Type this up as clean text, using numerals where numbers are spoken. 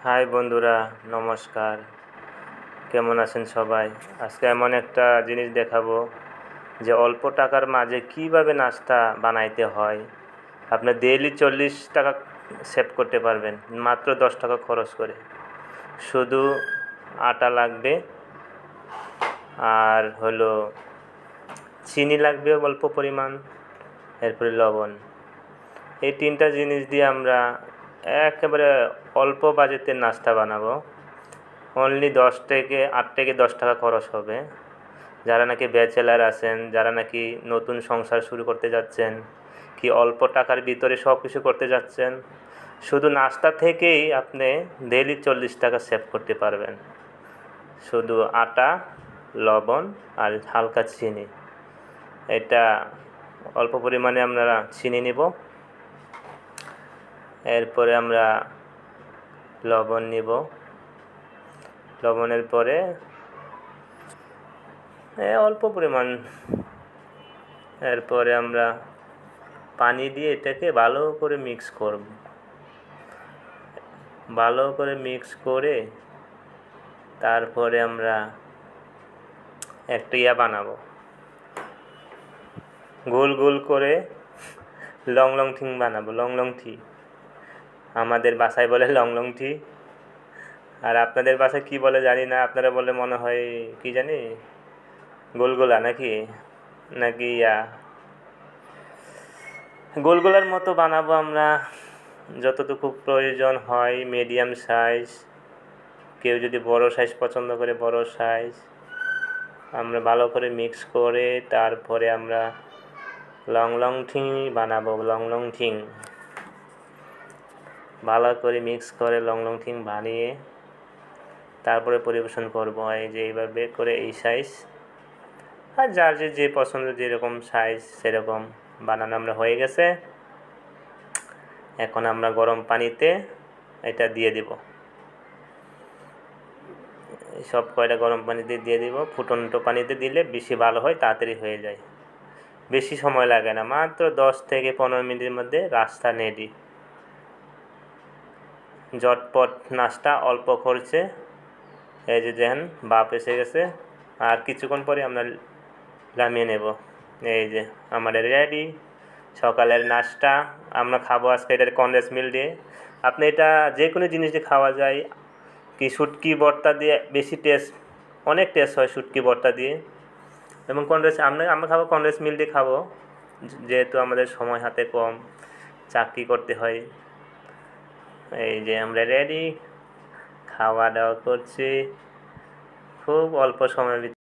High বন্ধুরা, নমস্কার। কেমন আছেন সবাই? আজকে এমন একটা জিনিস দেখাবো যে অল্প টাকার মাঝে কিভাবে নাস্তা বানাইতে হয়। আপনার ডেইলি 40 টাকা সেভ করতে পারবেন মাত্র 10 টাকা খরচ করে। শুধু আটা লাগবে, আর হলো চিনি লাগবে অল্প পরিমাণ, এরপরে লবণ। এই তিনটা জিনিস দিয়ে আমরা একেবারে অল্প বাজেটের নাস্তা বানাবো। অনলি 8 থেকে 10 টাকা খরচ হবে। যারা নাকি ব্যাচেলার আছেন, যারা নাকি নতুন সংসার শুরু করতে যাচ্ছেন, কি অল্প টাকার ভিতরে সব কিছু করতে যাচ্ছেন, শুধু নাস্তা থেকেই আপনি ডেইলি 40 টাকা সেভ করতে পারবেন। শুধু আটা, লবণ আর হালকা চিনি। এটা অল্প পরিমাণে আমরা চিনি নিব, এরপরে আমরা লবণ নিব। লবণের পরে অল্প পরিমাণ, এরপরে আমরা পানি দিয়ে এটাকে ভালো করে মিক্স করব। ভালো করে মিক্স করে তারপরে আমরা একটা বানাবো, গোল গোল করে লং লং থিং বানাবো। লং লং থি, আমাদের বাসায় বলে লং লং থি, আর আপনাদের বাসায় কি বলে জানি না। আপনারা বলে মনে হয় কি জানি, গোলগোলা নাকি নাকি গোলগোলার মতো বানাবো আমরা। যতটুকু প্রয়োজন হয় মিডিয়াম সাইজ, কেউ যদি বড় সাইজ পছন্দ করে বড় সাইজ। আমরা ভালো করে মিক্স করে তারপরে আমরা লং লং থিং বানাবো। লং লং থিং ভালো করে মিক্স করে লং লং থিং বানিয়ে তারপরে পরিবেশন করব। এই যে এইভাবে করে এই সাইজ, আর যার যে পছন্দ যেরকম সাইজ সেরকম বানানো আমরা হয়ে গেছে। এখন আমরা গরম পানিতে এটা দিয়ে দিব। সব কয়টা গরম পানিতে দিয়ে দিব। ফুটন্ত পানিতে দিলে বেশি ভালো হয়, তাড়াতাড়ি হয়ে যায়, বেশি সময় লাগে না। মাত্র 10 থেকে 15 মিনিটের মধ্যে রাস্তা রেডি। ঝটপট নাস্তা, অল্প খরচে। এই যে দেখেন বাপ এসে গেছে, আর কিছুক্ষণ পরে আমরা নামিয়ে নেব। এই যে আমাদের রেডি সকালের নাস্তা। আমরা খাবো আজকে এটার কনডেন্স মিল্ক দিয়ে। আপনি এটা যে কোনো জিনিস দিয়ে খাওয়া যায়। কি শুটকি ভর্তা দিয়ে বেশি টেস্ট, অনেক টেস্ট হয় শুটকি ভর্তা দিয়ে। এবং আমরা খাবো কনডেন্স মিল্ক দিয়ে খাবো, যেহেতু আমাদের সময় হাতে কম, চাকরি করতে হয়। এই যে আমরা রেডি, খাওয়া দাওয়া করছি খুব অল্প সময়ের ভিতরে।